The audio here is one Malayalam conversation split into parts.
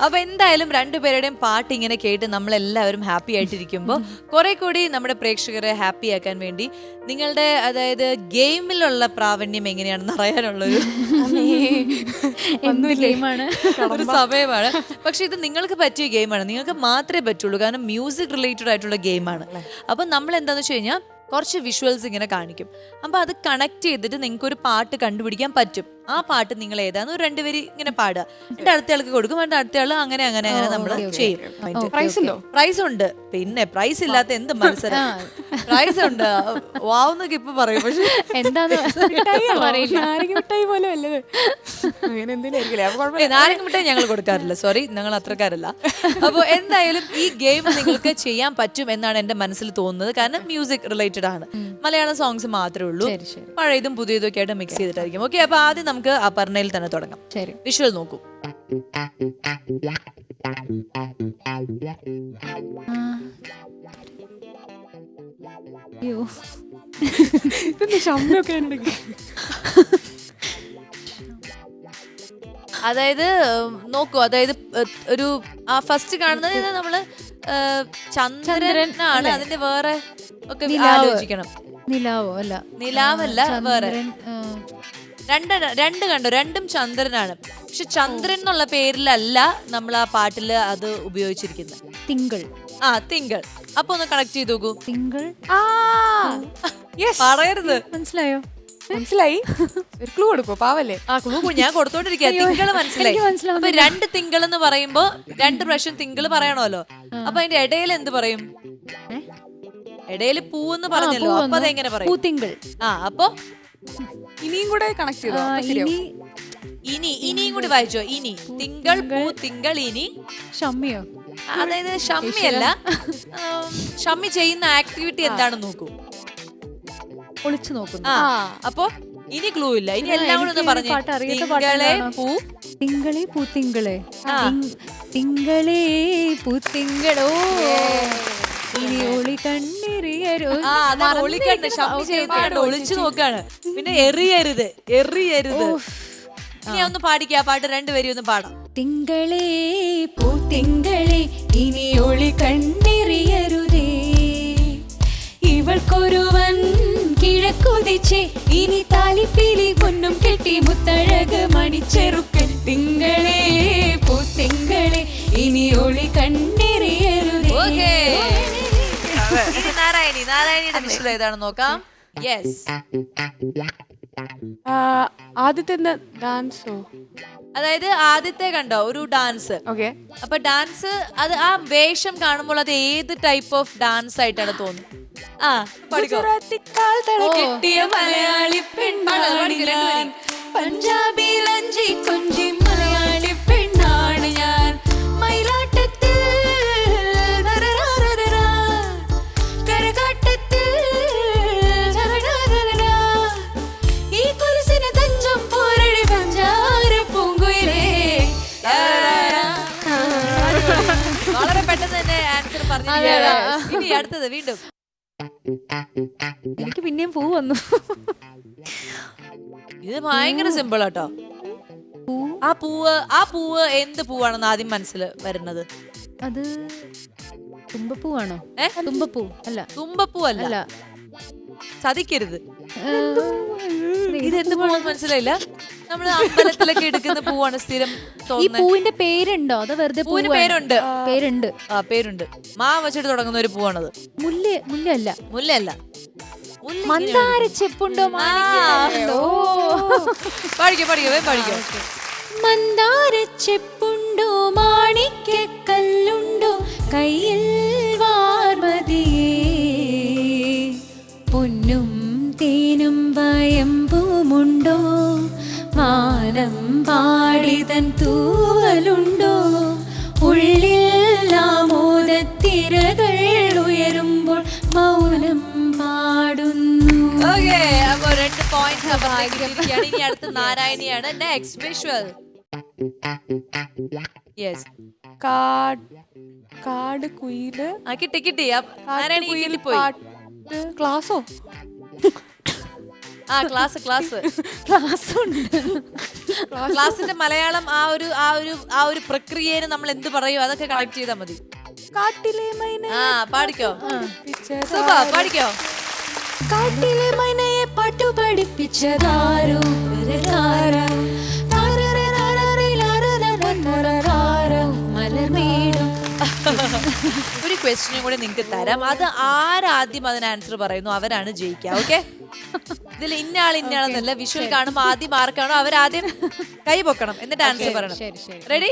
അപ്പൊ എന്തായാലും രണ്ടുപേരുടെയും പാട്ട് ഇങ്ങനെ കേട്ട് നമ്മളെല്ലാവരും ഹാപ്പി ആയിട്ടിരിക്കുമ്പോൾ കുറെ കൂടി നമ്മുടെ പ്രേക്ഷകരെ ഹാപ്പി ആക്കാൻ വേണ്ടി നിങ്ങളുടെ അതായത് ഗെയിമിലുള്ള പ്രാവീണ്യം എങ്ങനെയാണെന്ന് അറിയാനുള്ളൊരു ഒരു സമയമാണ്. പക്ഷെ ഇത് നിങ്ങൾക്ക് പറ്റിയ ഗെയിമാണ്, നിങ്ങൾക്ക് മാത്രമേ പറ്റുള്ളൂ, കാരണം മ്യൂസിക് റിലേറ്റഡ് ആയിട്ടുള്ള ഗെയിമാണ്. അപ്പൊ നമ്മൾ എന്താന്ന് വെച്ച് കഴിഞ്ഞാൽ കുറച്ച് വിഷ്വൽസ് ഇങ്ങനെ കാണിക്കും. അപ്പൊ അത് കണക്ട് ചെയ്തിട്ട് നിങ്ങൾക്ക് ഒരു പാട്ട് കണ്ടുപിടിക്കാൻ പറ്റും. ആ പാട്ട് നിങ്ങൾ ഏതാന്ന് ഒരു രണ്ടുപേര് ഇങ്ങനെ പാടുക, എന്നിട്ട് അടുത്തയാൾക്ക് കൊടുക്കും, എന്നിട്ട് അടുത്തയാള് അങ്ങനെ അങ്ങനെ അങ്ങനെ നമ്മൾ ചെയ്യും. പ്രൈസ് ഉണ്ട്, പിന്നെ പ്രൈസ് ഇല്ലാത്ത എന്ത് മത്സരം, പ്രൈസ് ഉണ്ട്. വാവുന്നൊക്കെ ഇപ്പൊ പറയും, പക്ഷെ നാരങ്ങ മിഠായി ഞങ്ങൾ കൊടുക്കാറില്ല, സോറി, ഞങ്ങൾ അത്രക്കാരല്ല. അപ്പൊ എന്തായാലും ഈ ഗെയിം നിങ്ങൾക്ക് ചെയ്യാൻ പറ്റും എന്നാണ് എന്റെ മനസ്സിൽ തോന്നുന്നത്. കാരണം മ്യൂസിക് റിലേറ്റഡ് ആണ്, മലയാളം സോങ്സ് മാത്രമേ ഉള്ളൂ, പഴയതും പുതിയതും ഒക്കെ ആയിട്ട് മിക്സ് ചെയ്തിട്ടായിരിക്കും. ഓക്കെ, അപ്പൊ ആദ്യം നമുക്ക് അപർണയിൽ തന്നെ തുടങ്ങാം. വിഷ്വൽ നോക്കൂ. അതായത് നോക്കൂ, അതായത് ഒരു ഫസ്റ്റ് കാണുന്നത് നമ്മള് ചന്ദ്രനാണ്, അതിന്റെ വേറെ ഒക്കെ ആലോചിക്കണം. നിലാവല്ല, വേറെ രണ്ട് കണ്ടോ, രണ്ടും ചന്ദ്രനാണ്. പക്ഷെ ചന്ദ്രൻ എന്നുള്ള പേരിലല്ല നമ്മൾ ആ പാട്ടില് അത് ഉപയോഗിച്ചിരിക്കുന്നത്. തിങ്കൾ. അപ്പൊ ഒന്ന് കണക്ട് ചെയ്ത് നോക്കൂ. തിങ്കൾ പറയരുത്, മനസ്സിലായി. ഒരു ക്ലൂ കൊടുക്കോ? പാവല്ലേ. ക്ലൂ ഞാൻ കൊടുത്തോണ്ടിരിക്കുക. തിങ്കള് മനസ്സിലായി. അപ്പൊ രണ്ട് തിങ്കൾ എന്ന് പറയുമ്പോ രണ്ട് പ്രാവശ്യം തിങ്കള് പറയണമല്ലോ. അപ്പൊ അതിന്റെ ഇടയിൽ എന്ത് പറയും? ഇടയിൽ പൂവെന്ന് പറഞ്ഞല്ലോ, അപ്പൊ അതെങ്ങനെ പറയും? അപ്പൊ ഇനിയും കൂടെ കണക്ട് ചെയ്തോ? ഇനിയും കൂടി വായിച്ചോ. ഇനി തിങ്കൾ, പൂ, തിങ്കൾ, ഇനി ഷമ്മിയോ? അതായത് ഷമ്മിയല്ല, ഷമ്മി ചെയ്യുന്ന ആക്ടിവിറ്റി എന്താണെന്ന് നോക്കൂ. ഒളിച്ചു നോക്കുന്നു. അപ്പൊ ഇനി ക്ലൂ ഇല്ല, ഇനി എല്ലാം കൂടെ ഒന്ന് പറഞ്ഞു. തിങ്കളെ പൂ, തിങ്കളെ പൂ, തിങ്കളെ തിങ്കളെ പൂ, തിങ്കളോ ഇനി ഒളി കണ്ണെറിയരു. ഒളിക്കണ്ണ് ഷമ്മി ചെയ്യുന്ന ഒളിച്ചു നോക്കാണ്. പിന്നെ എറിയരുത്. ഇനി ഒന്ന് പാടിക്കാ പാട്ട്, രണ്ടുപേരും ഒന്ന് പാടാം. തിങ്കളെ പൂ, തിങ്കളെ ഇനി ഒളി കണ്ണെറിയരുതേ, ഇവൾക്കൊരുവൻ കിഴക്കുതിച്ചേ, ഇനി താലിപ്പീലി പൊന്നും കെട്ടി മുത്തഴക് മണിച്ചെറുക്കൻ. തിങ്കളെ പൂ, തിങ്കളെ ഇനി ഒളി കണ്ണെറിയരുതേ. നാരായണിയുടെ വിഷ്വൽ ഏതാണെന്ന് നോക്കാം. യെസ്, ആദ്യത്തെ ഡാൻസോ? അതായത് ആദ്യത്തെ കണ്ടോ ഒരു ഡാൻസ്. അപ്പൊ ഡാൻസ് അത് ആ വേഷം കാണുമ്പോൾ അത് ഏത് ടൈപ്പ് ഓഫ് ഡാൻസ് ആയിട്ടാണ് തോന്നുന്നത്? മലയാളി പെണ്ണാണ് ഞാൻ, പഞ്ചാബി ലഞ്ചി കൊഞ്ചി മലയാളി പെണ്ണാണ് ഞാൻ, മയിലാട്ടത്തിൽ കരകാട്ടത്തിൽ ഈ കുരിശിന് തഞ്ചം പോരടി പഞ്ചാര പൂങ്കുയിലേ. വളരെ പെട്ടെന്ന് തന്നെ ആൻസർ പറഞ്ഞു. ഇനി അടുത്തത് വീണ്ടും. എനിക്ക് പിന്നെയും പൂ വന്നു. ഇത് ഭയങ്കര സിമ്പിൾ ആട്ടോ. ആ പൂവ് എന്ത് പൂവാണെന്ന് ആദ്യം മനസ്സിൽ വരുന്നത്? അത് തുമ്പപ്പൂവാണോ? തുമ്പപ്പൂ അല്ല. തുമ്പപ്പൂ അല്ല, ചതിക്കരുത്. ഇതെന്ത് പൂവെന്ന് മനസ്സിലായില്ല? നമ്മള് അമ്പലത്തിലൊക്കെ എടുക്കുന്ന പൂവാണ് സ്ഥിരം. ഈ പൂവിന്റെ പേരുണ്ടോ? അതോ വെറുതെ? പൂവിന് പേരുണ്ട്. പേരുണ്ട്. മാ വെച്ചിട്ട് തുടങ്ങുന്ന ഒരു പൂവാണത്. മുല്ലയല്ല. മന്ദാര ചെപ്പുണ്ടോ? പഠിക്കോ. മന്ദാര ചെപ്പുണ്ടോ, മാണിക്കല്ലുണ്ടോ, കയ്യിൽ വാർമതിയേ, പൊന്നും തേനും വയമ്പുമുണ്ടോ, മാനം പാടിതൻ തൂവലുണ്ടോ, ഉള്ളിൽ ആമോദത്തിരകൾ ഉയരുമ്പോൾ മൗനം പാടുന്നു. അപ്പൊ 2 പോയിന്റ്. ഇനി അടുത്ത നാരായണിയാണ്. Next visual. യെസ്, കാട് കുയില്. കിട്ടി. നാരായണി പോയി. ക്ലാസ്സോ? ആ ക്ലാസ് ക്ലാസ് ക്ലാസ്സുണ്ട്. ക്ലാസ്സിന്റെ മലയാളം ആ ഒരു പ്രക്രിയയെ നമ്മൾ എന്ത് പറയും അതൊക്കെ കണക്ട് ചെയ്താൽ മതി. കാട്ടിലെ മൈന ആ പാടിക്കോ സുബ പാടിക്കോ. കാട്ടിലെ മൈനയെ പാട്ടു പഠിപ്പിച്ചതാരോ മലർമേടും. ഒരു ക്വസ്റ്റ്യനും കൂടെ നിങ്ങൾക്ക് തരാം. അത് ആരാദ്യം അതിന് ആൻസർ പറയുന്നു അവരാണ് ജയിക്കുക. ഓക്കെ, ഇതിൽ ഇന്നയാളെന്നല്ല, വിഷ്വൽ കാണുമ്പോ ആദ്യം ആർക്കാണോ അവരാദ്യം കൈ പൊക്കണം എന്നിട്ട് ആൻസർ പറയണം. റെഡി?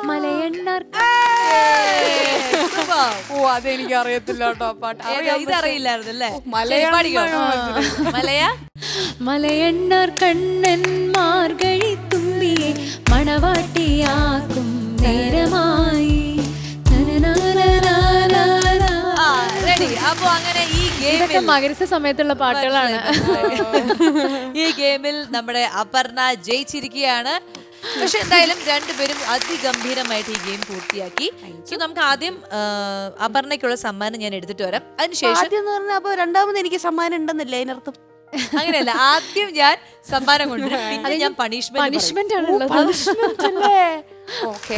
മലയണ്ണാർ. ഓ അതെനിക്ക് അറിയത്തില്ല കേട്ടോ പാട്ട്. ഇതറിയില്ലായിരുന്നു അല്ലേ? മലയണ്ണാർ കണ്ണൻ മാർഗഴി തുമ്പിയെ മണവാട്ടിയാക്കും നേരമായി. അപ്പൊ അങ്ങനെ ഈ ഗെയിമിൽ മകരസ സമയത്തുള്ള പാട്ടുകളാണ്. ഈ ഗെയിമിൽ നമ്മുടെ അപർണ ജയിച്ചിരിക്കുകയാണ്. പക്ഷെ എന്തായാലും രണ്ടുപേരും അതിഗംഭീരമായിട്ട് ഈ ഗെയിം പൂർത്തിയാക്കി. സോ നമുക്ക് ആദ്യം അപർണയ്ക്കുള്ള സമ്മാനം ഞാൻ എടുത്തിട്ട് വരാം. അതിനുശേഷം അപ്പൊ രണ്ടാമത് എനിക്ക് സമ്മാനം ഉണ്ടെന്നില്ല അതിനർത്ഥം. അങ്ങനെയല്ല, ആദ്യം ഞാൻ സമ്മാനം കൊണ്ടുവരും, പിന്നെ ഞാൻ പണിഷ്മെന്റ് ആണ് ഉള്ളത്. ഓക്കെ